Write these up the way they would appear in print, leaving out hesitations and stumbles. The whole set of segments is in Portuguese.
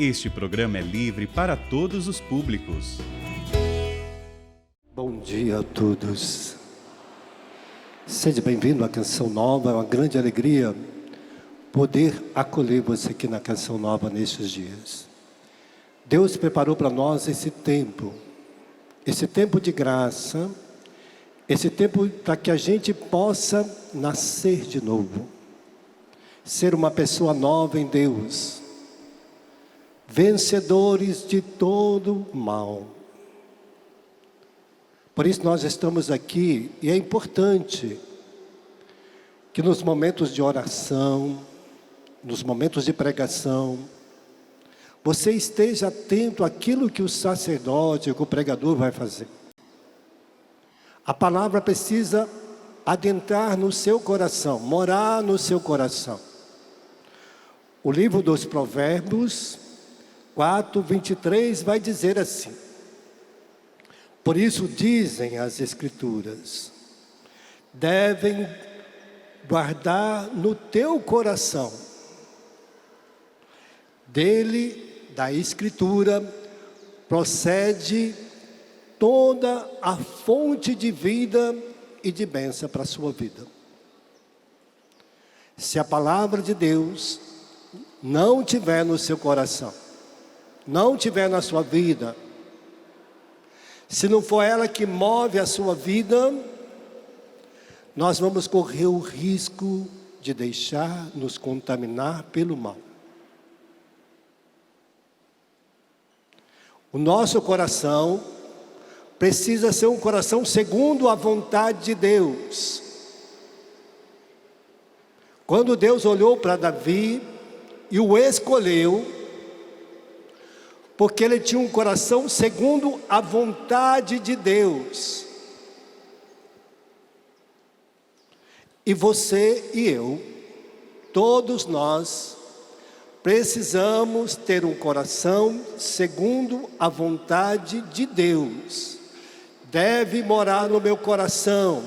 Este programa é livre para todos os públicos. Bom dia a todos. Seja bem-vindo à Canção Nova. É uma grande alegria poder acolher você aqui na Canção Nova nestes dias. Deus preparou para nós esse tempo de graça, esse tempo para que a gente possa nascer de novo, ser uma pessoa nova em Deus, vencedores de todo o mal. Por isso nós estamos aqui, e é importante que nos momentos de oração, nos momentos de pregação, você esteja atento àquilo que o sacerdote, que o pregador vai fazer. A palavra precisa adentrar no seu coração, morar no seu coração. O livro dos Provérbios 4:23 vai dizer assim: por isso dizem as Escrituras, devem guardar no teu coração, dele, da Escritura, procede toda a fonte de vida e de bênção para a sua vida. Se a palavra de Deus não tiver no seu coração, não tiver na sua vida, se não for ela que move a sua vida, nós vamos correr o risco de deixar nos contaminar pelo mal. O nosso coração precisa ser um coração segundo a vontade de Deus. Quando Deus olhou para Davi e o escolheu, porque ele tinha um coração segundo a vontade de Deus. E você e eu, todos nós, precisamos ter um coração segundo a vontade de Deus. Deve morar no meu coração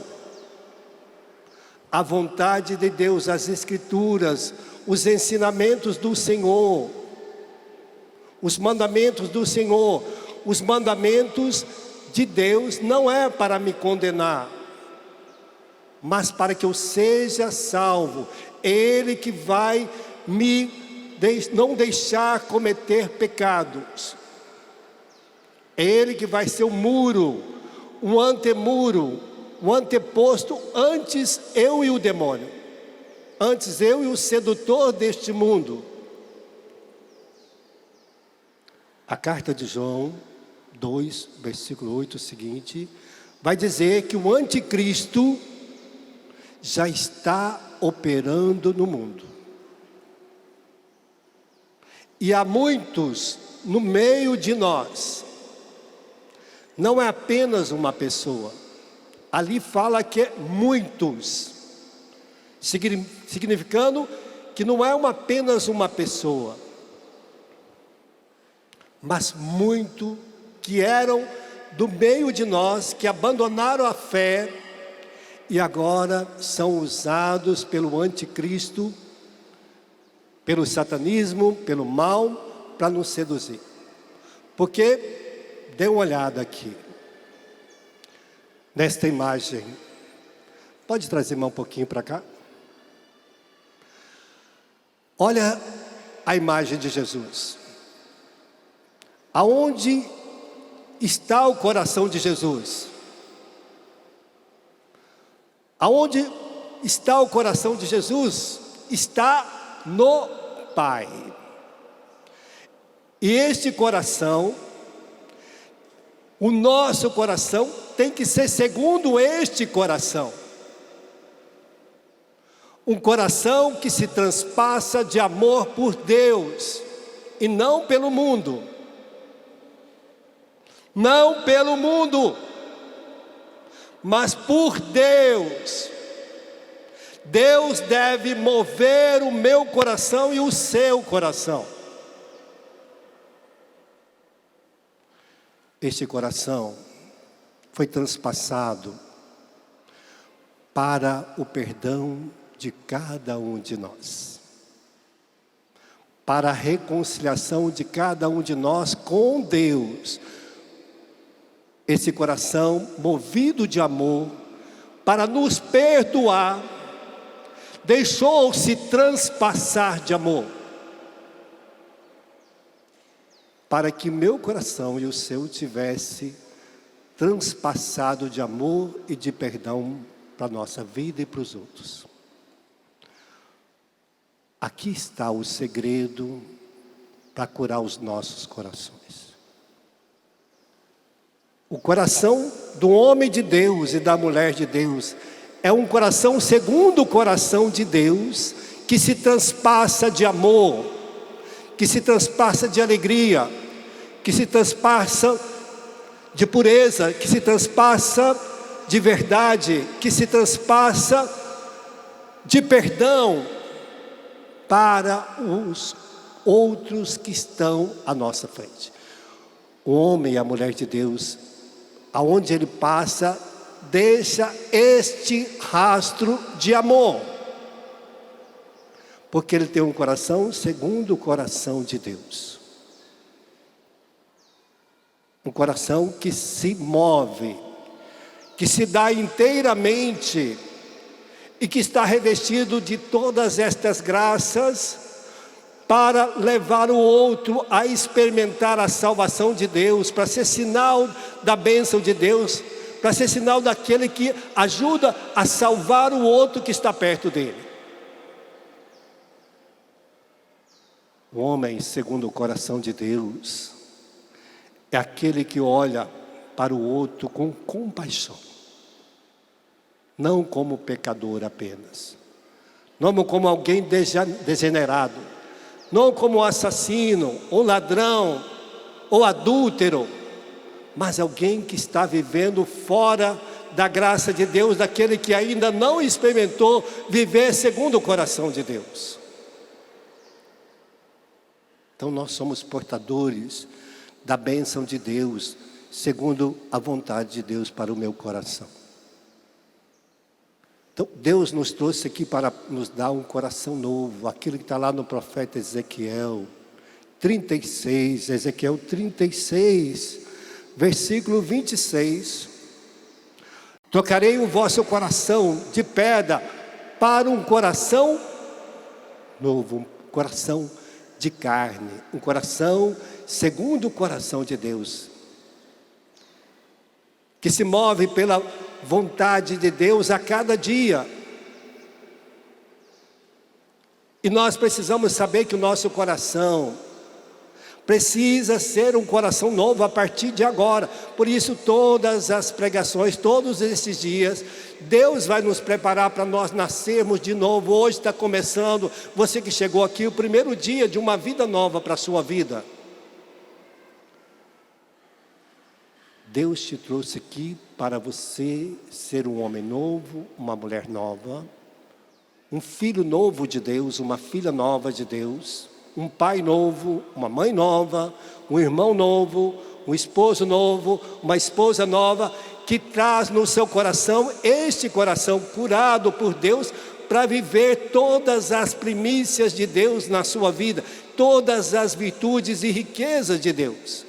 a vontade de Deus, as Escrituras, os ensinamentos do Senhor, os mandamentos do Senhor. Os mandamentos de Deus não é para me condenar, mas para que eu seja salvo. Ele que vai não deixar cometer pecados. Ele que vai ser o muro, o antemuro, o anteposto, antes eu e o demônio, antes eu e o sedutor deste mundo. A carta de João 2, versículo 8 seguinte, vai dizer que o anticristo já está operando no mundo. E há muitos no meio de nós. Não é apenas uma pessoa. Ali fala que é muitos. Significando que não é apenas uma pessoa, mas muito que eram do meio de nós, que abandonaram a fé e agora são usados pelo anticristo, pelo satanismo, pelo mal, para nos seduzir. Porque, dê uma olhada aqui, nesta imagem. Pode trazer mais um pouquinho para cá? Olha a imagem de Jesus. Aonde está o coração de Jesus? Aonde está o coração de Jesus? Está no Pai. E este coração, o nosso coração, tem que ser segundo este coração. Um coração que se transpassa de amor por Deus e não pelo mundo. Não pelo mundo, mas por Deus. Deus deve mover o meu coração e o seu coração. Este coração foi transpassado para o perdão de cada um de nós. para a reconciliação de cada um de nós com Deus. Esse coração movido de amor para nos perdoar, deixou-se transpassar de amor, para que meu coração e o seu tivesse transpassado de amor e de perdão para a nossa vida e para os outros. Aqui está o segredo para curar os nossos corações. O coração do homem de Deus e da mulher de Deus é um coração segundo o coração de Deus, que se transpassa de amor, que se transpassa de alegria, que se transpassa de pureza, que se transpassa de verdade, que se transpassa de perdão para os outros que estão à nossa frente. O homem e a mulher de Deus, aonde ele passa, deixa este rastro de amor, porque ele tem um coração segundo o coração de Deus. Um coração que se move, que se dá inteiramente e que está revestido de todas estas graças para levar o outro a experimentar a salvação de Deus, para ser sinal da bênção de Deus, para ser sinal daquele que ajuda a salvar o outro que está perto dele. O homem segundo o coração de Deus é aquele que olha para o outro com compaixão, não como pecador apenas, não como alguém degenerado, não como assassino, ou ladrão, ou adúltero, mas alguém que está vivendo fora da graça de Deus, daquele que ainda não experimentou viver segundo o coração de Deus. Então nós somos portadores da bênção de Deus, segundo a vontade de Deus para o meu coração. Então Deus nos trouxe aqui para nos dar um coração novo, aquilo que está lá no profeta Ezequiel 36, Ezequiel 36, versículo 26. Trocarei o vosso coração de pedra para um coração novo, um coração de carne, um coração segundo o coração de Deus, que se move pela vontade de Deus a cada dia. E nós precisamos saber que o nosso coração precisa ser um coração novo a partir de agora. Por isso todas as pregações, todos esses dias, Deus vai nos preparar para nós nascermos de novo. Hoje está começando, você que chegou aqui, o primeiro dia de uma vida nova para a sua vida. Deus te trouxe aqui para você ser um homem novo, uma mulher nova, um filho novo de Deus, uma filha nova de Deus, um pai novo, uma mãe nova, um irmão novo, um esposo novo, uma esposa nova, que traz no seu coração este coração curado por Deus, para viver todas as primícias de Deus na sua vida, todas as virtudes e riquezas de Deus.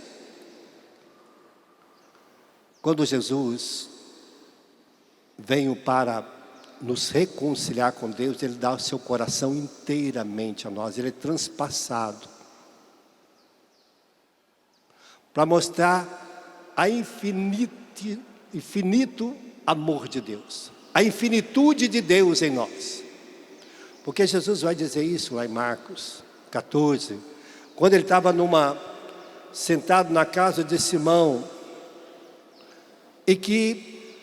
Quando Jesus veio para nos reconciliar com Deus, Ele dá o seu coração inteiramente a nós, Ele é transpassado, para mostrar a infinito amor de Deus, a infinitude de Deus em nós. Porque Jesus vai dizer isso lá em Marcos 14, quando Ele estava sentado na casa de Simão, e que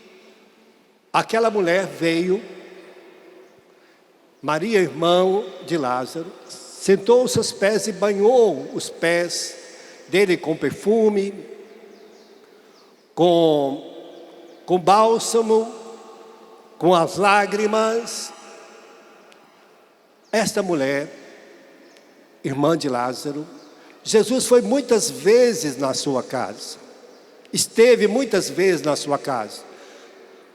aquela mulher veio, Maria, irmã de Lázaro, sentou aos seus pés e banhou os pés dele com perfume, com bálsamo, com as lágrimas. Esta mulher, irmã de Lázaro, Jesus foi muitas vezes na sua casa, esteve muitas vezes na sua casa,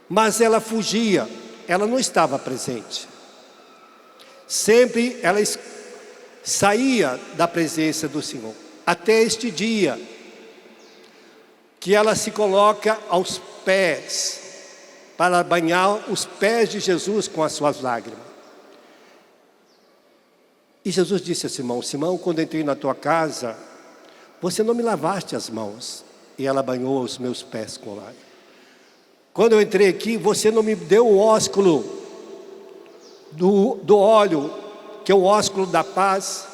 mas ela fugia, ela não estava presente. Sempre ela saía da presença do Senhor. Até este dia, que ela se coloca aos pés, para banhar os pés de Jesus com as suas lágrimas. E Jesus disse a Simão: Simão, quando entrei na tua casa, você não me lavaste as mãos. E ela banhou os meus pés com lágrimas. Quando eu entrei aqui, você não me deu o ósculo do óleo, que é o ósculo da paz.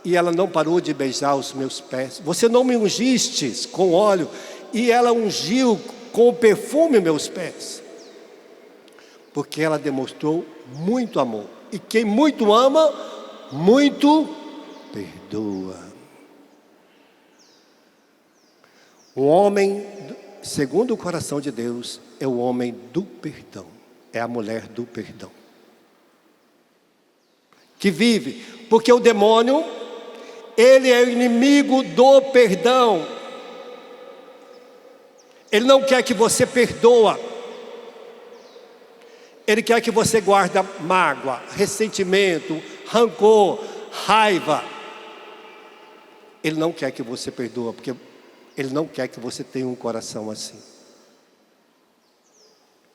E ela não parou de beijar os meus pés. Você não me ungiste com óleo, e ela ungiu com o perfume meus pés. Porque ela demonstrou muito amor. E quem muito ama, muito perdoa. O homem, segundo o coração de Deus, é o homem do perdão. É a mulher do perdão. Que vive, porque o demônio, ele é o inimigo do perdão. Ele não quer que você perdoa. Ele quer que você guarde mágoa, ressentimento, rancor, raiva. Ele não quer que você perdoa, porque ele não quer que você tenha um coração assim.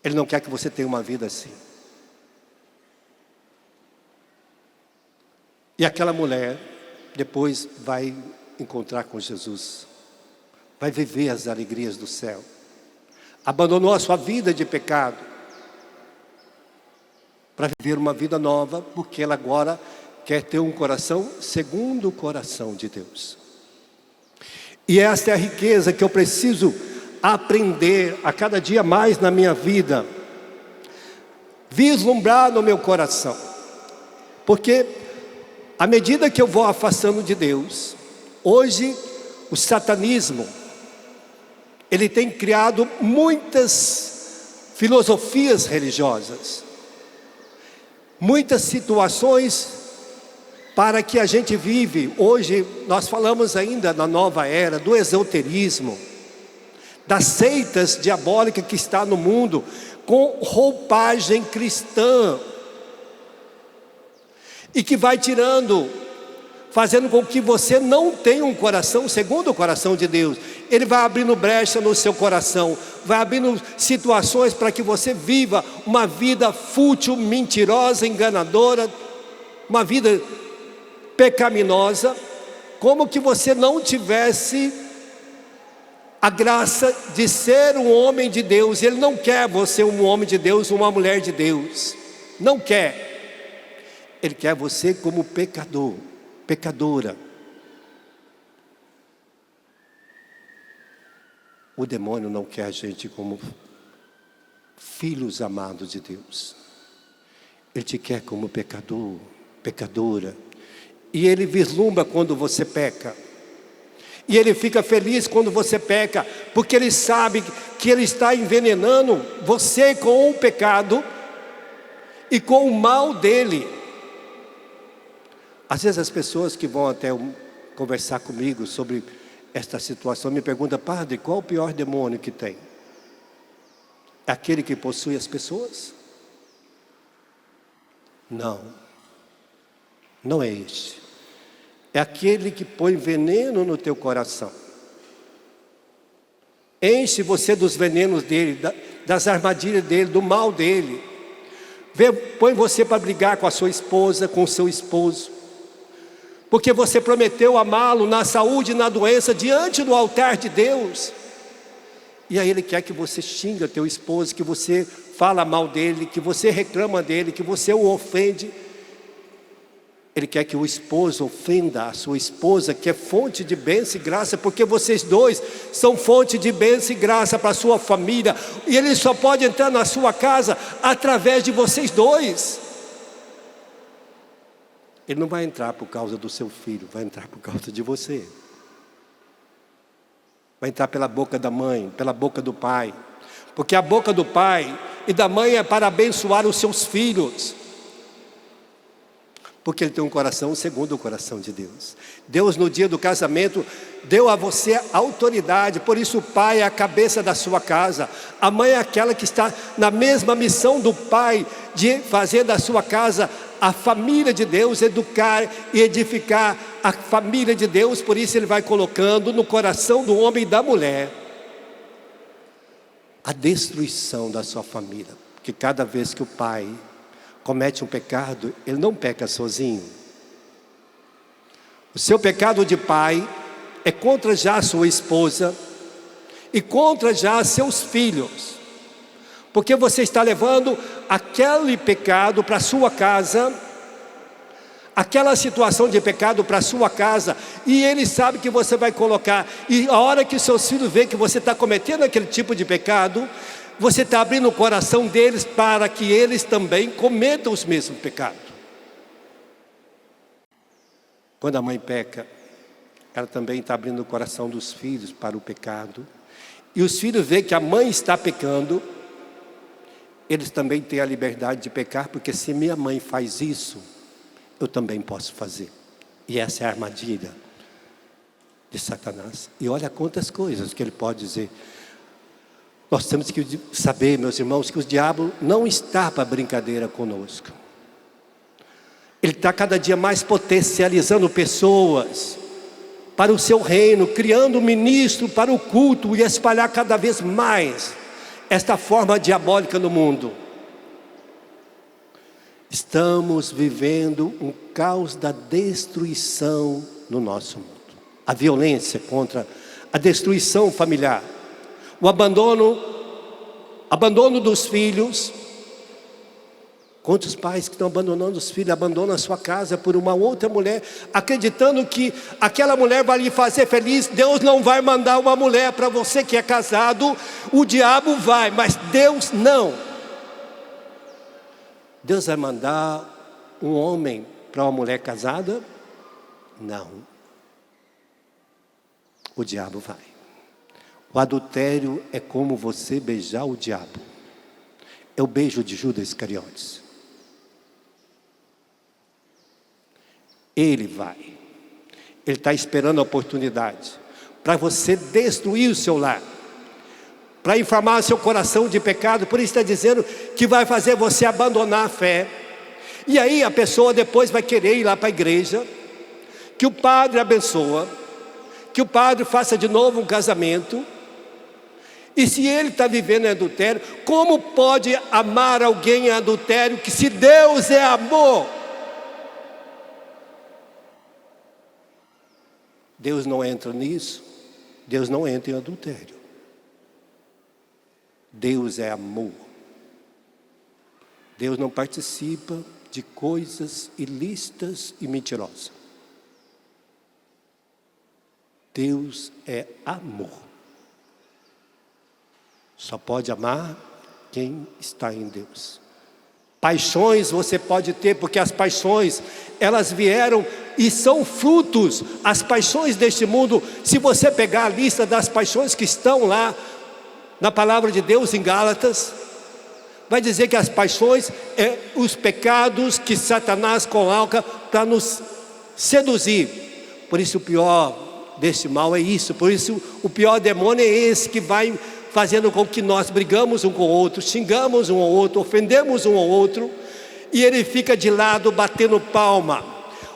Ele não quer que você tenha uma vida assim. E aquela mulher depois vai encontrar com Jesus, vai viver as alegrias do céu. Abandonou a sua vida de pecado para viver uma vida nova, porque ela agora quer ter um coração segundo o coração de Deus. E esta é a riqueza que eu preciso aprender a cada dia mais na minha vida, vislumbrar no meu coração. Porque à medida que eu vou afastando de Deus, hoje o satanismo, ele tem criado muitas filosofias religiosas, muitas situações para que a gente vive. Hoje nós falamos ainda na nova era do esoterismo, das seitas diabólicas que está no mundo com roupagem cristã, e que vai tirando, fazendo com que você não tenha um coração segundo o coração de Deus. Ele vai abrindo brecha no seu coração, vai abrindo situações para que você viva uma vida fútil, mentirosa, enganadora, uma vida pecaminosa, como que você não tivesse a graça de ser um homem de Deus. Ele não quer você um homem de Deus, uma mulher de Deus, não quer. Ele quer você como pecador, pecadora. O demônio não quer a gente como filhos amados de Deus. Ele te quer como pecador, pecadora. E ele vislumbra quando você peca. E ele fica feliz quando você peca, porque ele sabe que ele está envenenando você com o pecado e com o mal dele. Às vezes as pessoas que vão até conversar comigo sobre esta situação me perguntam: padre, qual o pior demônio que tem? É aquele que possui as pessoas? Não, não é este. É aquele que põe veneno no teu coração. Enche você dos venenos dele, das armadilhas dele, do mal dele. Põe você para brigar com a sua esposa, com o seu esposo, porque você prometeu amá-lo na saúde e na doença diante do altar de Deus. E aí ele quer que você xinga teu esposo, que você fala mal dele, que você reclama dele, que você o ofende. Ele quer que o esposo ofenda a sua esposa, que é fonte de bênção e graça, porque vocês dois são fonte de bênção e graça para a sua família. E ele só pode entrar na sua casa através de vocês dois. Ele não vai entrar por causa do seu filho, vai entrar por causa de você. Vai entrar pela boca da mãe, pela boca do pai. Porque a boca do pai e da mãe é para abençoar os seus filhos. Porque ele tem um coração segundo o coração de Deus. Deus, no dia do casamento, deu a você autoridade. Por isso o pai é a cabeça da sua casa. A mãe é aquela que está na mesma missão do pai, de fazer da sua casa a família de Deus, educar e edificar a família de Deus. Por isso ele vai colocando no coração do homem e da mulher a destruição da sua família. Porque cada vez que o pai comete um pecado, ele não peca sozinho. O seu pecado de pai é contra já a sua esposa e contra já seus filhos, porque você está levando aquele pecado para a sua casa, aquela situação de pecado para a sua casa, e ele sabe que você vai colocar, e a hora que seus filhos veem que você está cometendo aquele tipo de pecado, você está abrindo o coração deles para que eles também cometam os mesmos pecados. Quando a mãe peca, ela também está abrindo o coração dos filhos para o pecado, e os filhos veem que a mãe está pecando, eles também têm a liberdade de pecar, porque se minha mãe faz isso, eu também posso fazer. E essa é a armadilha de Satanás. E olha quantas coisas que ele pode dizer. Nós temos que saber, meus irmãos, que o diabo não está para brincadeira conosco. Ele está cada dia mais potencializando pessoas para o seu reino, criando um ministro para o culto e espalhar cada vez mais esta forma diabólica no mundo. Estamos vivendo um caos da destruição no nosso mundo. A violência contra a destruição familiar, o abandono dos filhos. Quantos pais que estão abandonando os filhos, abandonam a sua casa por uma outra mulher, acreditando que aquela mulher vai lhe fazer feliz. Deus não vai mandar uma mulher para você que é casado, o diabo vai, mas Deus não. Deus vai mandar um homem para uma mulher casada? Não. O diabo vai. O adultério é como você beijar o diabo. É o beijo de Judas Iscariotes. Ele vai. Ele está esperando a oportunidade para você destruir o seu lar, para inflamar seu coração de pecado. Por isso está dizendo que vai fazer você abandonar a fé. E aí a pessoa depois vai querer ir lá para a igreja, que o padre abençoa, que o padre faça de novo um casamento. E se ele está vivendo em adultério, como pode amar alguém em adultério, que se Deus é amor? Deus não entra nisso. Deus não entra em adultério. Deus é amor. Deus não participa de coisas ilícitas e mentirosas. Deus é amor. Só pode amar quem está em Deus. Paixões você pode ter, porque as paixões, elas vieram e são frutos. As paixões deste mundo, se você pegar a lista das paixões que estão lá na palavra de Deus em Gálatas, vai dizer que as paixões é os pecados que Satanás coloca para nos seduzir. Por isso o pior deste mal é isso. Por isso o pior demônio é esse, que vai fazendo com que nós brigamos um com o outro, xingamos um ao outro, ofendemos um ao outro, e ele fica de lado batendo palma,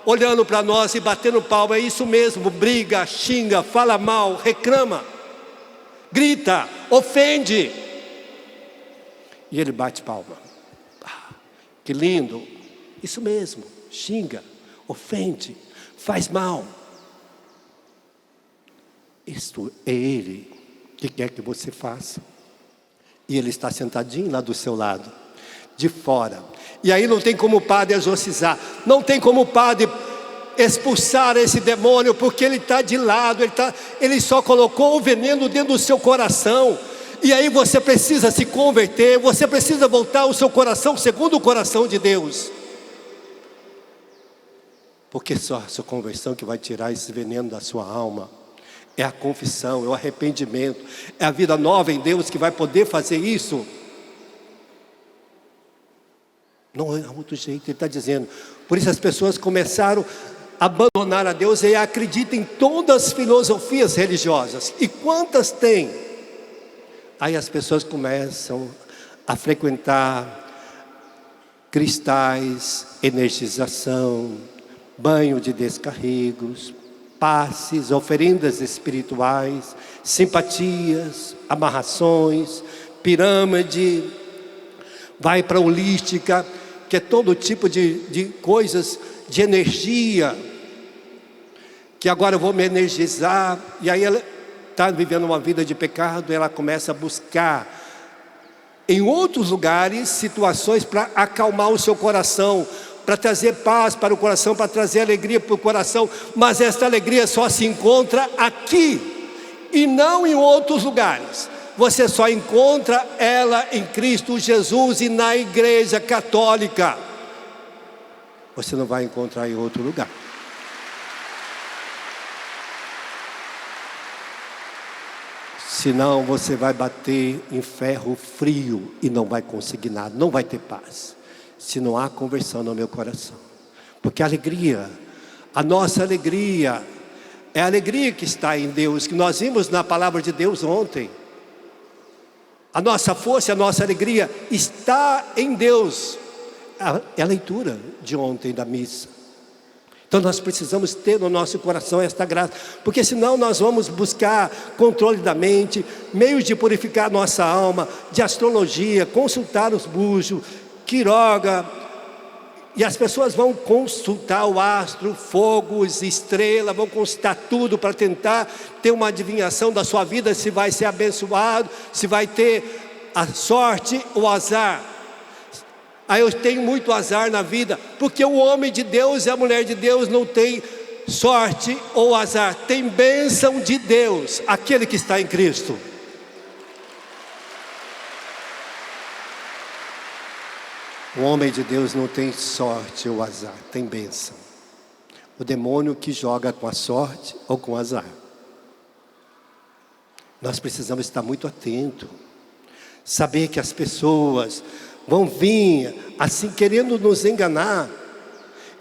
olhando para nós e batendo palma. É isso mesmo, briga, xinga, fala mal, reclama, grita, ofende, e ele bate palma. Que lindo! Isso mesmo, xinga, ofende, faz mal. Isto é ele que quer que você faça. E ele está sentadinho lá do seu lado, de fora. E aí não tem como o padre exorcizar, não tem como o padre expulsar esse demônio, porque ele está de lado, ele só colocou o veneno dentro do seu coração. E aí você precisa se converter, você precisa voltar o seu coração segundo o coração de Deus. Porque só a sua conversão que vai tirar esse veneno da sua alma. É a confissão, é o arrependimento, é a vida nova em Deus que vai poder fazer isso. Não há outro jeito, ele está dizendo. Por isso as pessoas começaram a abandonar a Deus e acreditam em todas as filosofias religiosas. E quantas tem? Aí as pessoas começam a frequentar cristais, energização, banho de descarregos, passes, oferendas espirituais, simpatias, amarrações, pirâmide, vai para a holística, que é todo tipo de coisas, de energia, que agora eu vou me energizar, e aí ela está vivendo uma vida de pecado, ela começa a buscar em outros lugares situações para acalmar o seu coração, para trazer paz para o coração, para trazer alegria para o coração, mas esta alegria só se encontra aqui e não em outros lugares. Você só encontra ela em Cristo Jesus e na Igreja Católica. Você não vai encontrar em outro lugar. Senão você vai bater em ferro frio e não vai conseguir nada, não vai ter paz. Se não há conversão no meu coração. Porque a alegria, a nossa alegria, é a alegria que está em Deus, que nós vimos na palavra de Deus ontem. A nossa força, a nossa alegria está em Deus. É a leitura de ontem da missa. Então nós precisamos ter no nosso coração esta graça, porque senão nós vamos buscar controle da mente, meios de purificar nossa alma, de astrologia, consultar os búzios, quiroga, e as pessoas vão consultar o astro, fogos, estrela, vão consultar tudo para tentar ter uma adivinhação da sua vida, se vai ser abençoado, se vai ter a sorte ou azar. Aí eu tenho muito azar na vida, porque o homem de Deus e a mulher de Deus não tem sorte ou azar, tem bênção de Deus, aquele que está em Cristo. O homem de Deus não tem sorte ou azar, tem bênção. O demônio que joga com a sorte ou com o azar. Nós precisamos estar muito atentos, saber que as pessoas vão vir assim querendo nos enganar,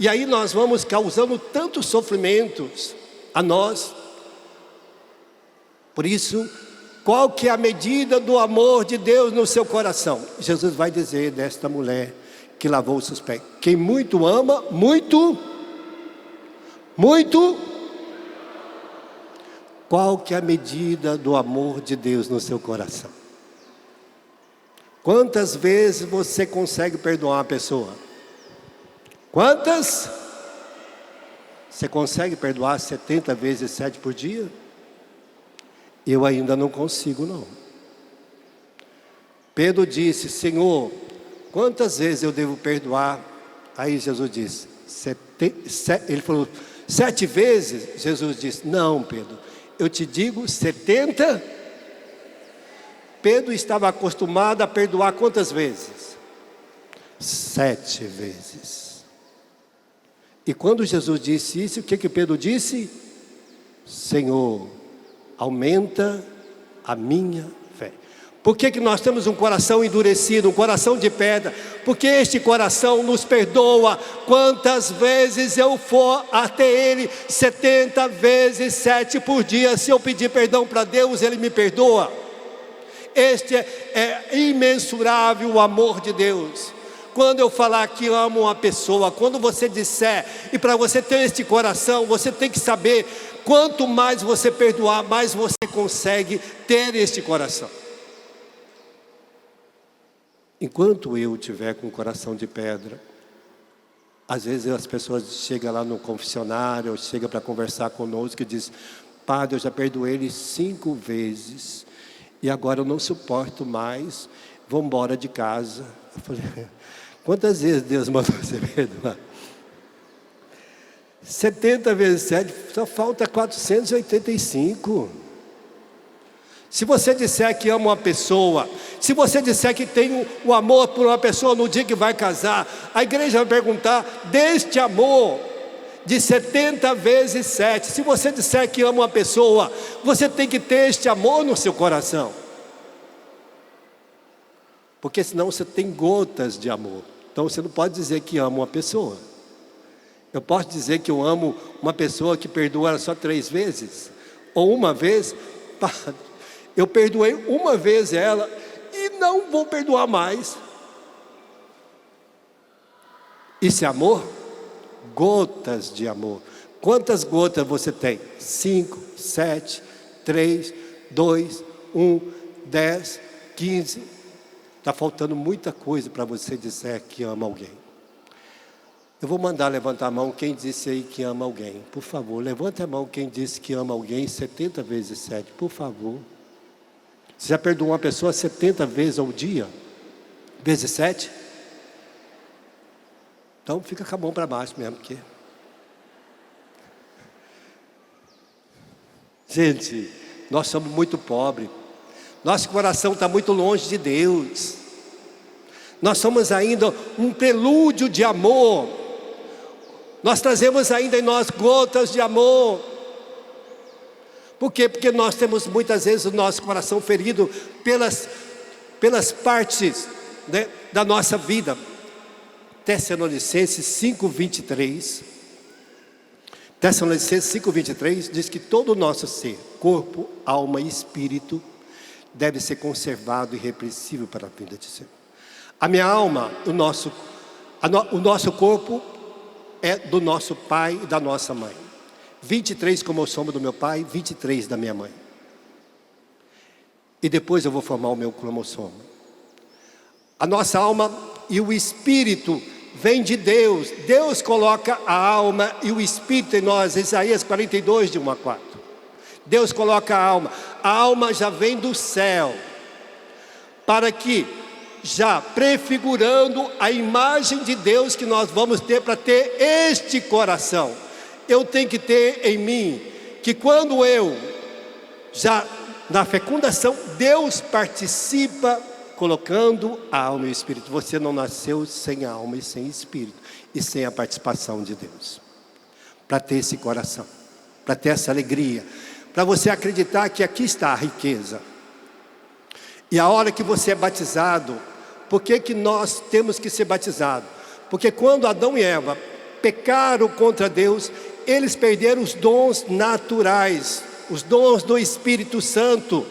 e aí nós vamos causando tantos sofrimentos a nós. Por isso, qual que é a medida do amor de Deus no seu coração? Jesus vai dizer desta mulher que lavou os seus pés: quem muito ama, muito. Qual que é a medida do amor de Deus no seu coração? Quantas vezes você consegue perdoar uma pessoa? Quantas? Você consegue perdoar 70 vezes 7 por dia? Eu ainda não consigo, não. Pedro disse: Senhor, quantas vezes eu devo perdoar? Aí Jesus disse, ele falou, 7 vezes? Jesus disse, não, Pedro, eu te digo 70. Pedro estava acostumado a perdoar quantas vezes? 7 vezes. E quando Jesus disse isso, o que Pedro disse? Senhor, aumenta a minha fé. Por que nós temos um coração endurecido, um coração de pedra? Porque este coração nos perdoa. Quantas vezes eu for até Ele? 70 vezes 7 por dia. Se eu pedir perdão para Deus, Ele me perdoa. Este é imensurável o amor de Deus. Quando eu falar que amo uma pessoa, quando você disser, e para você ter este coração, você tem que saber, quanto mais você perdoar, mais você consegue ter este coração. Enquanto eu tiver com o coração de pedra, às vezes as pessoas chegam lá no confessionário, ou chegam para conversar conosco e dizem, Padre, eu já perdoei ele 5 vezes, e agora eu não suporto mais, vou embora de casa. Eu falei, quantas vezes Deus mandou você perdoar? 70 vezes 7, só falta 485. Se você disser que ama uma pessoa, se você disser que tem o amor por uma pessoa no dia que vai casar, a igreja vai perguntar, deste amor de 70 vezes 7, se você disser que ama uma pessoa, você tem que ter este amor no seu coração. Porque senão você tem gotas de amor. Então você não pode dizer que ama uma pessoa. Eu posso dizer que eu amo uma pessoa que perdoa ela só 3 vezes? Ou uma vez? Padre, eu perdoei uma vez ela e não vou perdoar mais. Isso é amor? Gotas de amor. Quantas gotas você tem? 5, 7, 3, 2, 1, 10, 15. Está faltando muita coisa para você dizer que ama alguém. Eu vou mandar levantar a mão quem disse aí que ama alguém. Por favor, levanta a mão quem disse que ama alguém 70 vezes 7. Por favor. Você já perdoou uma pessoa 70 vezes ao dia? Vezes 7? Então fica com a mão para baixo mesmo, porque... Gente, nós somos muito pobres. Nosso coração está muito longe de Deus. Nós somos ainda um prelúdio de amor. Nós trazemos ainda em nós gotas de amor. Por quê? Porque nós temos muitas vezes o nosso coração ferido pelas partes, né, da nossa vida. Tessalonicenses 5:23. Tessalonicenses 5:23 diz que todo o nosso ser, corpo, alma e espírito, deve ser conservado e irrepreensível para a vida de Deus. A minha alma, o nosso corpo é do nosso pai e da nossa mãe. 23 como eu somo do meu pai, 23 da minha mãe. E depois eu vou formar o meu cromossomo. A nossa alma e o espírito vem de Deus. Deus coloca a alma e o espírito em nós. Isaías 42, de 1 a 4. Deus coloca a alma. A alma já vem do céu, para que, já prefigurando a imagem de Deus que nós vamos ter para ter este coração, eu tenho que ter em mim, que quando eu, já na fecundação, Deus participa colocando a alma e o espírito. Você não nasceu sem alma e sem espírito, e sem a participação de Deus. Para ter esse coração, para ter essa alegria, para você acreditar que aqui está a riqueza. E a hora que você é batizado, por que nós temos que ser batizados? Porque quando Adão e Eva pecaram contra Deus, eles perderam os dons naturais, os dons do Espírito Santo.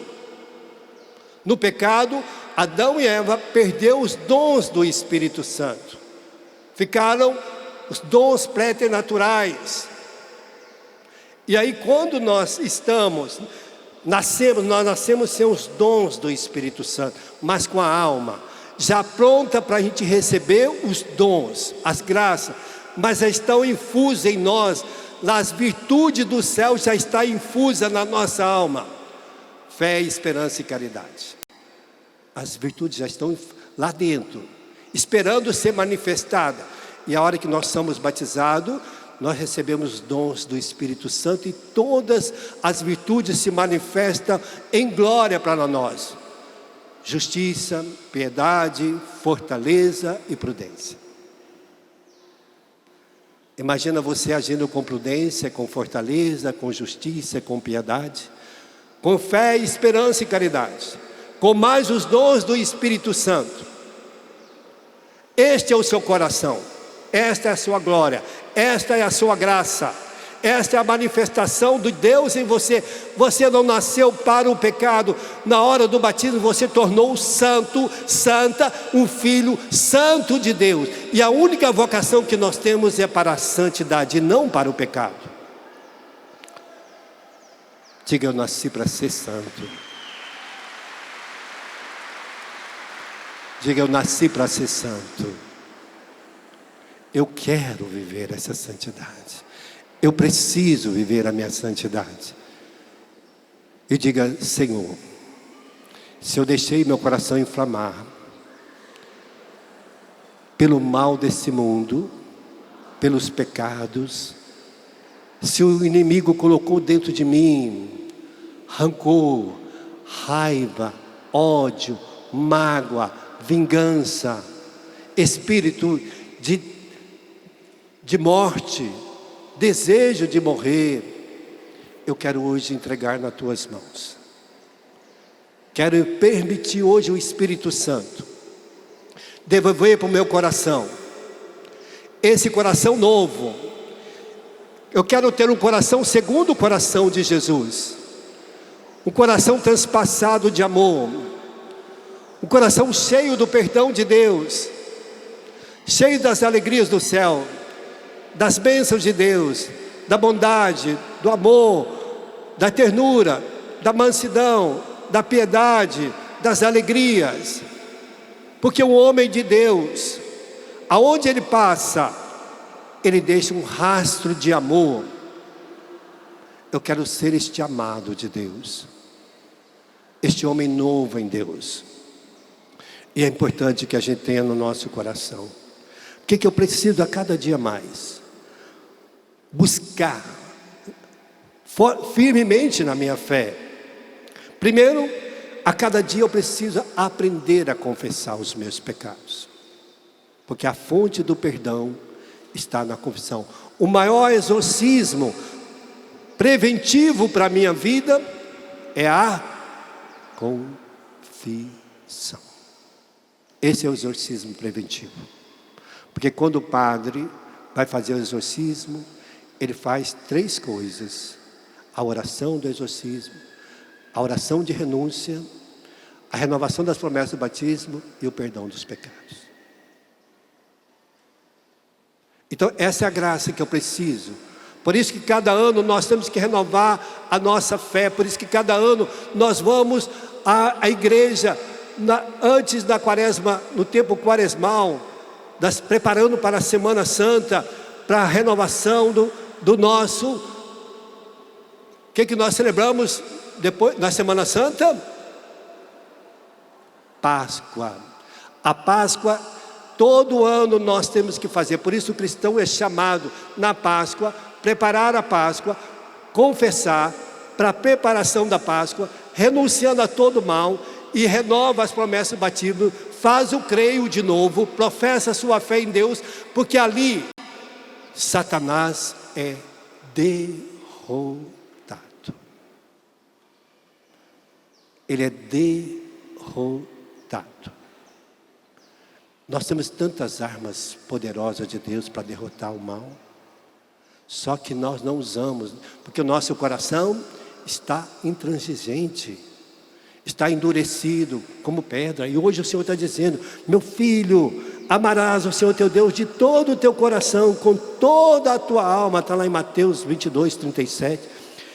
No pecado, Adão e Eva perderam os dons do Espírito Santo. Ficaram os dons preternaturais. E aí quando nós nascemos sem os dons do Espírito Santo, mas com a alma já pronta para a gente receber os dons, as graças, mas já estão infusas em nós, as virtudes do céu já estão infusas na nossa alma. Fé, esperança e caridade. As virtudes já estão lá dentro, esperando ser manifestada. E a hora que nós somos batizados, nós recebemos os dons do Espírito Santo, e todas as virtudes se manifestam em glória para nós. Justiça, piedade, fortaleza e prudência. Imagina você agindo com prudência, com fortaleza, com justiça, com piedade, com fé, esperança e caridade, com mais os dons do Espírito Santo. Este é o seu coração, esta é a sua glória, esta é a sua graça, esta é a manifestação de Deus em você. Você não nasceu para o pecado. Na hora do batismo você tornou santo, santa, um filho santo de Deus. E a única vocação que nós temos é para a santidade, não para o pecado. Diga: eu nasci para ser santo. Diga: eu nasci para ser santo. Eu quero viver essa santidade. Eu preciso viver a minha santidade. E diga: Senhor, se eu deixei meu coração inflamar pelo mal desse mundo, pelos pecados, se o inimigo colocou dentro de mim rancor, raiva, ódio, mágoa, vingança, espírito de morte, desejo de morrer, eu quero hoje entregar nas tuas mãos. Quero permitir hoje o Espírito Santo devolver para o meu coração. Esse coração novo. Eu quero ter um coração segundo o coração de Jesus. Um coração transpassado de amor. Um coração cheio do perdão de Deus. Cheio das alegrias do céu. Das bênçãos de Deus. Da bondade, do amor, da ternura, da mansidão, da piedade, das alegrias. Porque o homem de Deus, aonde ele passa, ele deixa um rastro de amor. Eu quero ser este amado de Deus, este homem novo em Deus. E é importante que a gente tenha no nosso coração. O que eu preciso a cada dia mais? Buscar firmemente na minha fé. Primeiro, a cada dia eu preciso aprender a confessar os meus pecados. Porque a fonte do perdão está na confissão. O maior exorcismo preventivo para a minha vida é a confissão. Esse é o exorcismo preventivo. Porque quando o padre vai fazer o exorcismo, ele faz 3 coisas: a oração do exorcismo, a oração de renúncia, a renovação das promessas do batismo e o perdão dos pecados. Então essa é a graça que eu preciso. Por isso que cada ano nós temos que renovar a nossa fé. Por isso que cada ano nós vamos à igreja antes da quaresma, no tempo quaresmal, preparando para a Semana Santa, para a renovação do nosso... O que nós celebramos depois, na Semana Santa? Páscoa. A Páscoa, todo ano nós temos que fazer. Por isso o cristão é chamado na Páscoa, preparar a Páscoa, confessar, para a preparação da Páscoa, renunciando a todo mal, e renova as promessas do batismo, faz o creio de novo, professa a sua fé em Deus, porque ali Satanás é derrotado. Ele é derrotado. Nós temos tantas armas poderosas de Deus para derrotar o mal, só que nós não usamos, porque o nosso coração está intransigente, está endurecido como pedra. E hoje o Senhor está dizendo: meu filho, amarás o Senhor teu Deus de todo o teu coração, com toda a tua alma. Está lá em Mateus 22, 37.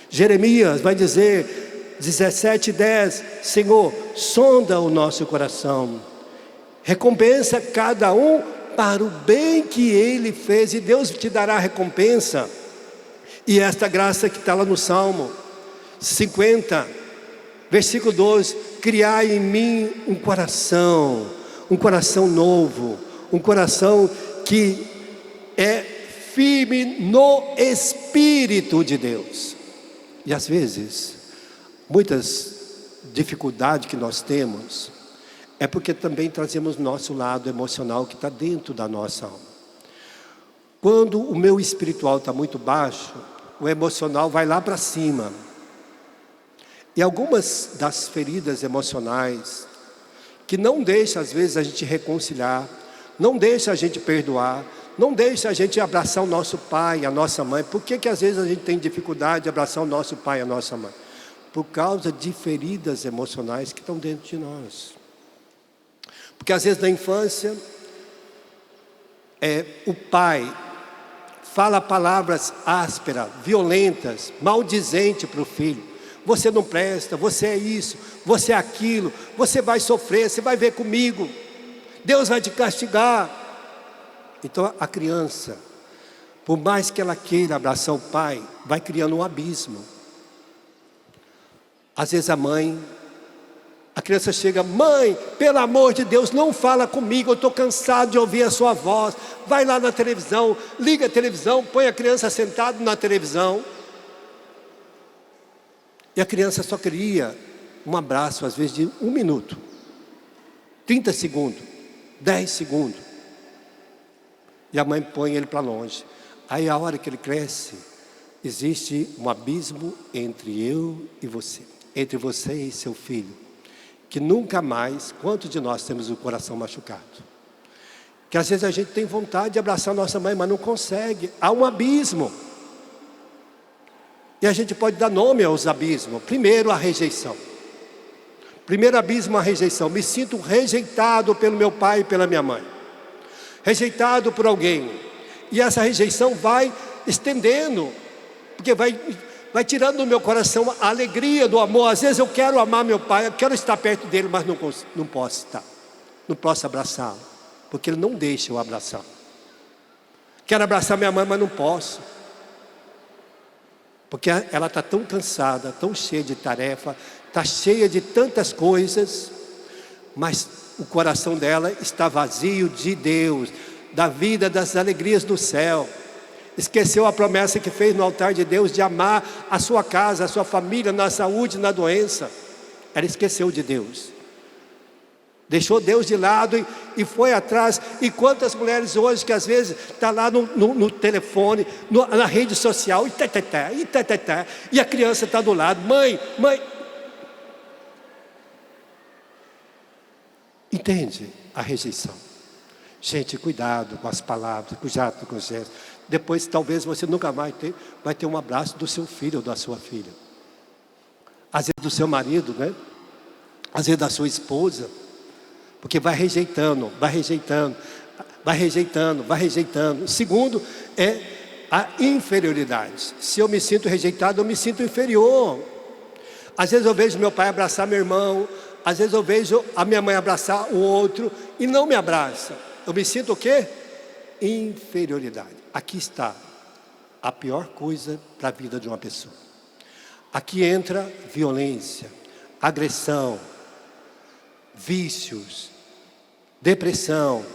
Jeremias vai dizer 17:10: Senhor, sonda o nosso coração, recompensa cada um para o bem que ele fez, e Deus te dará a recompensa. E esta graça que está lá no Salmo 50, versículo 12: criai em mim um coração novo, um coração que é firme no Espírito de Deus. E às vezes, muitas dificuldades que nós temos, é porque também trazemos nosso lado emocional que está dentro da nossa alma. Quando o meu espiritual está muito baixo, o emocional vai lá para cima. E algumas das feridas emocionais, que não deixam às vezes a gente reconciliar, não deixa a gente perdoar, não deixa a gente abraçar o nosso pai, a nossa mãe. Por que às vezes a gente tem dificuldade de abraçar o nosso pai, a nossa mãe? Por causa de feridas emocionais que estão dentro de nós. Porque às vezes na infância, o pai fala palavras ásperas, violentas, maldizentes para o filho. Você não presta, você é isso, você é aquilo, você vai sofrer, você vai ver comigo, Deus vai te castigar. Então a criança, por mais que ela queira abraçar o pai, vai criando um abismo. Às vezes a criança chega: mãe, pelo amor de Deus, não fala comigo, eu estou cansado de ouvir a sua voz. Vai lá na televisão, liga a televisão, põe a criança sentada na televisão. E a criança só queria um abraço, às vezes de 1 minuto, 30 segundos, 10 segundos. E a mãe põe ele para longe. Aí a hora que ele cresce, existe um abismo entre eu e você, entre você e seu filho, que nunca mais... Quantos de nós temos o coração machucado? Que às vezes a gente tem vontade de abraçar nossa mãe, mas não consegue. Há um abismo. E a gente pode dar nome aos abismos. Primeiro, a rejeição. Primeiro abismo, a rejeição. Me sinto rejeitado pelo meu pai e pela minha mãe. Rejeitado por alguém. E essa rejeição vai estendendo. Porque vai tirando do meu coração a alegria do amor. Às vezes eu quero amar meu pai, eu quero estar perto dele, mas não posso estar. Não posso abraçá-lo. Porque ele não deixa eu abraçar. Quero abraçar minha mãe, mas não posso. Porque ela está tão cansada, tão cheia de tarefa, está cheia de tantas coisas, mas o coração dela está vazio de Deus, da vida, das alegrias do céu. Esqueceu a promessa que fez no altar de Deus de amar a sua casa, a sua família, na saúde, na doença. Ela esqueceu de Deus. Deixou Deus de lado e foi atrás. E quantas mulheres hoje que às vezes está lá no telefone, na rede social, e a criança está do lado, mãe. Entende a rejeição? Gente, cuidado com as palavras, cuidado com os gestos. Depois talvez você nunca mais vai ter um abraço do seu filho ou da sua filha. Às vezes do seu marido, né? Às vezes da sua esposa. Porque vai rejeitando. O segundo é a inferioridade. Se eu me sinto rejeitado, eu me sinto inferior. Às vezes eu vejo meu pai abraçar meu irmão, às vezes eu vejo a minha mãe abraçar o outro e não me abraça. Eu me sinto o quê? Inferioridade. Aqui está a pior coisa para a vida de uma pessoa. Aqui entra violência, agressão, vícios, depressão,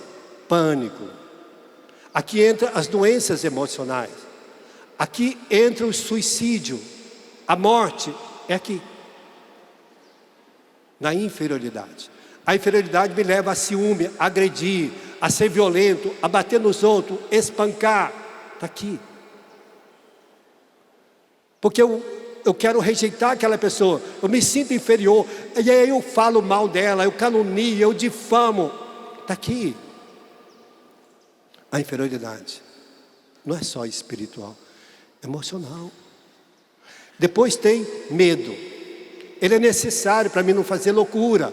pânico. Aqui entra as doenças emocionais. Aqui entra o suicídio. A morte é aqui. Na inferioridade. A inferioridade me leva a ciúme, a agredir, a ser violento, a bater nos outros, espancar. Está aqui. Porque eu quero rejeitar aquela pessoa, eu me sinto inferior, e aí eu falo mal dela, eu calunio, eu difamo. Está aqui. A inferioridade não é só espiritual, é emocional. Depois tem medo. Ele é necessário para mim não fazer loucura.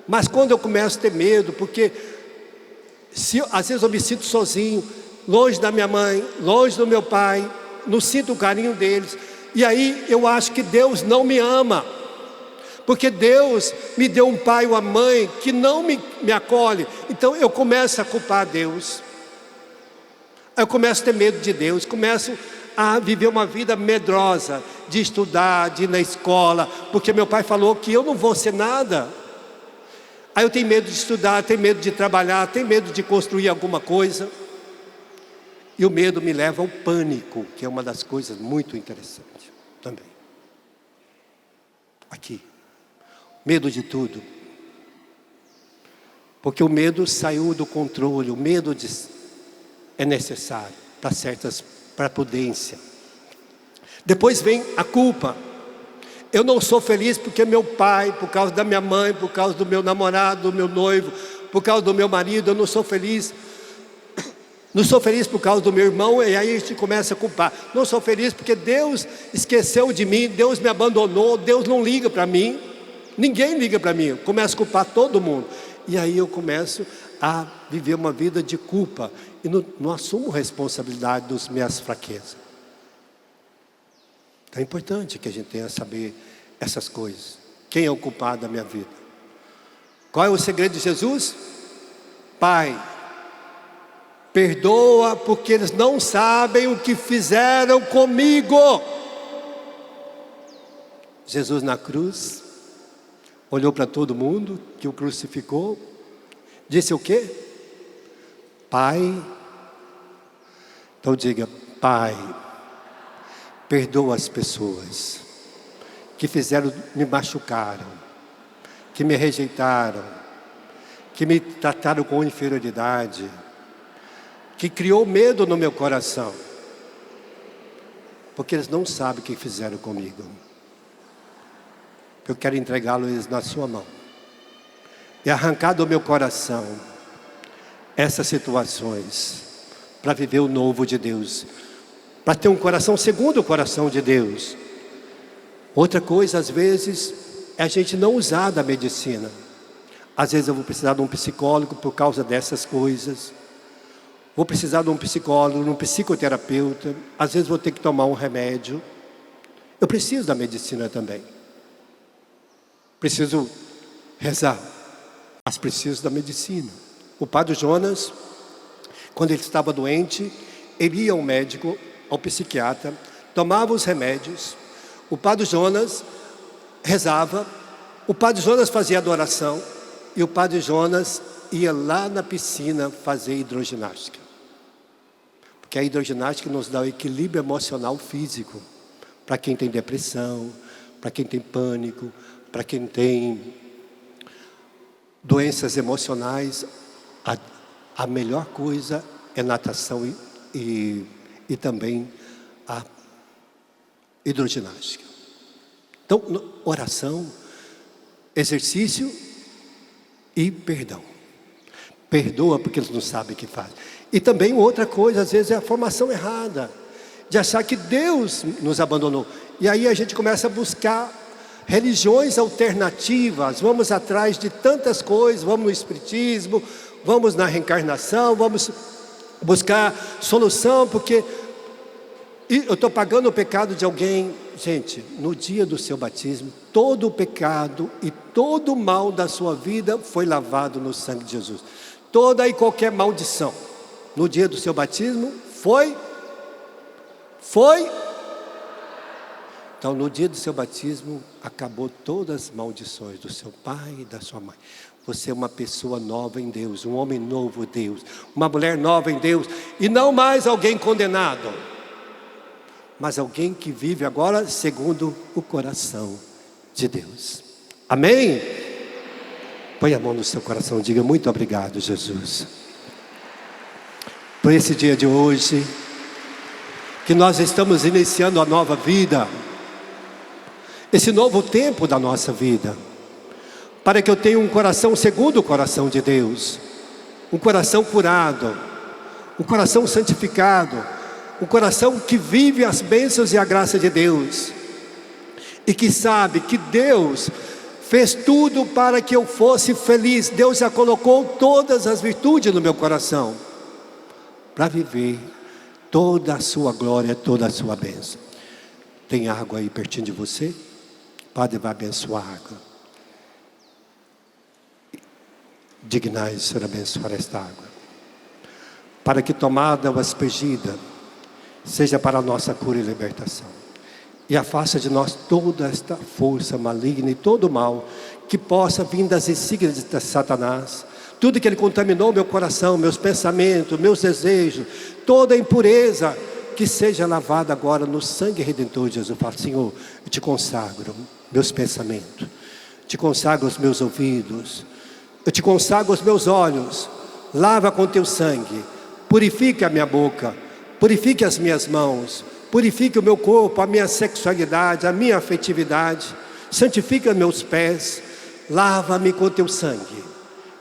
Mas quando eu começo a ter medo, porque às vezes eu me sinto sozinho, longe da minha mãe, longe do meu pai, não sinto o carinho deles. E aí eu acho que Deus não me ama. Porque Deus me deu um pai ou uma mãe que não me acolhe. Então eu começo a culpar Deus. Eu começo a ter medo de Deus. Começo a viver uma vida medrosa. De estudar, de ir na escola. Porque meu pai falou que eu não vou ser nada. Aí eu tenho medo de estudar, tenho medo de trabalhar, tenho medo de construir alguma coisa. E o medo me leva ao pânico, que é uma das coisas muito interessantes também. Aqui. Medo de tudo. Porque o medo saiu do controle. O medo é necessário para a prudência. Depois vem a culpa. Eu não sou feliz porque meu pai, por causa da minha mãe, por causa do meu namorado, do meu noivo, por causa do meu marido, eu não sou feliz. Não sou feliz por causa do meu irmão, e aí a gente começa a culpar. Não sou feliz porque Deus esqueceu de mim, Deus me abandonou, Deus não liga para mim. Ninguém liga para mim, eu começo a culpar todo mundo. E aí eu começo a viver uma vida de culpa. E não assumo responsabilidade das minhas fraquezas. Então é importante que a gente tenha a saber essas coisas. Quem é o culpado da minha vida? Qual é o segredo de Jesus? Pai, perdoa porque eles não sabem o que fizeram comigo. Jesus na cruz, olhou para todo mundo que o crucificou, disse o quê? Pai, então diga, Pai, perdoa as pessoas que me machucaram, que me rejeitaram, que me trataram com inferioridade, que criou medo no meu coração, porque eles não sabem o que fizeram comigo. Eu quero entregá-los na sua mão e arrancar do meu coração essas situações, para viver o novo de Deus, para ter um coração segundo o coração de Deus. Outra coisa, às vezes, é a gente não usar da medicina. Às vezes eu vou precisar de um psicólogo por causa dessas coisas. Vou precisar de um psicólogo, de um psicoterapeuta. Às vezes vou ter que tomar um remédio. Eu preciso da medicina também. Preciso rezar, mas preciso da medicina. O padre Jonas, quando ele estava doente, ele ia ao médico, ao psiquiatra, tomava os remédios. O padre Jonas rezava, o padre Jonas fazia adoração e o padre Jonas ia lá na piscina fazer hidroginástica. Porque a hidroginástica nos dá o equilíbrio emocional físico. Para quem tem depressão, para quem tem pânico, para quem tem doenças emocionais, a melhor coisa é natação e também a hidroginástica. Então, oração, exercício e perdão. Perdoa porque eles não sabem o que fazem. E também outra coisa, às vezes, é a formação errada, de achar que Deus nos abandonou. E aí a gente começa a buscar religiões alternativas, vamos atrás de tantas coisas, vamos no espiritismo, vamos na reencarnação, vamos buscar solução, porque eu estou pagando o pecado de alguém. Gente, no dia do seu batismo, todo o pecado e todo o mal da sua vida foi lavado no sangue de Jesus. Toda e qualquer maldição, no dia do seu batismo, foi. Então, no dia do seu batismo, acabou todas as maldições do seu pai e da sua mãe. Você é uma pessoa nova em Deus, um homem novo em Deus, uma mulher nova em Deus, e não mais alguém condenado, mas alguém que vive agora segundo o coração de Deus. Amém? Põe a mão no seu coração e diga: muito obrigado, Jesus, por esse dia de hoje, que nós estamos iniciando a nova vida, esse novo tempo da nossa vida, para que eu tenha um coração segundo o coração de Deus, um coração curado, um coração santificado, um coração que vive as bênçãos e a graça de Deus, e que sabe que Deus fez tudo para que eu fosse feliz. Deus já colocou todas as virtudes no meu coração, para viver toda a sua glória, toda a sua bênção. Tem água aí pertinho de você? O Padre vai abençoar a água. Dignai-vos, Senhor, abençoar esta água, para que tomada ou aspergida seja para a nossa cura e libertação, e afasta de nós toda esta força maligna e todo o mal que possa vir das insígnias de Satanás. Tudo que ele contaminou meu coração, meus pensamentos, meus desejos, toda a impureza, que seja lavada agora no sangue redentor de Jesus. Eu falo: Senhor, eu te consagro meus pensamentos, te consagro os meus ouvidos, eu te consagro os meus olhos. Lava com teu sangue, purifica a minha boca, purifique as minhas mãos, purifique o meu corpo, a minha sexualidade, a minha afetividade, santifica meus pés, lava-me com teu sangue,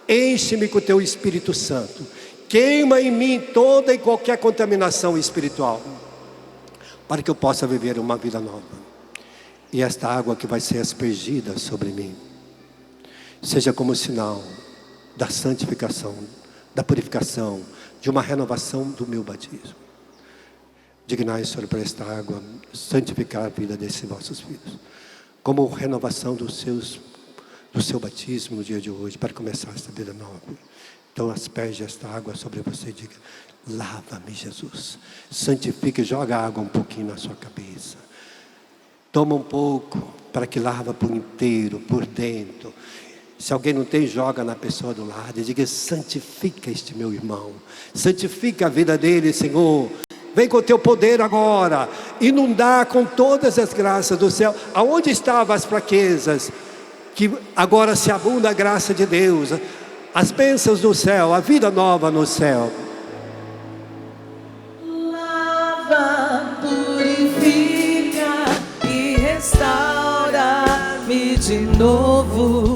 enche-me com teu Espírito Santo, queima em mim toda e qualquer contaminação espiritual, para que eu possa viver uma vida nova. E esta água que vai ser aspergida sobre mim seja como sinal da santificação, da purificação, de uma renovação do meu batismo. Dignai, Senhor, para esta água santificar a vida desses vossos filhos, como renovação do seu batismo no dia de hoje, para começar esta vida nova. Então asperge esta água sobre você e diga: lava-me, Jesus, santifica, joga água um pouquinho na sua cabeça, toma um pouco, para que lava por inteiro, por dentro. Se alguém não tem, joga na pessoa do lado e diga: santifica este meu irmão, santifica a vida dele, Senhor. Vem com o teu poder agora, inundar com todas as graças do céu. Aonde estavam as fraquezas, que agora se abunda a graça de Deus, as bênçãos do céu, a vida nova no céu. Lava, purifica e restaura-me de novo.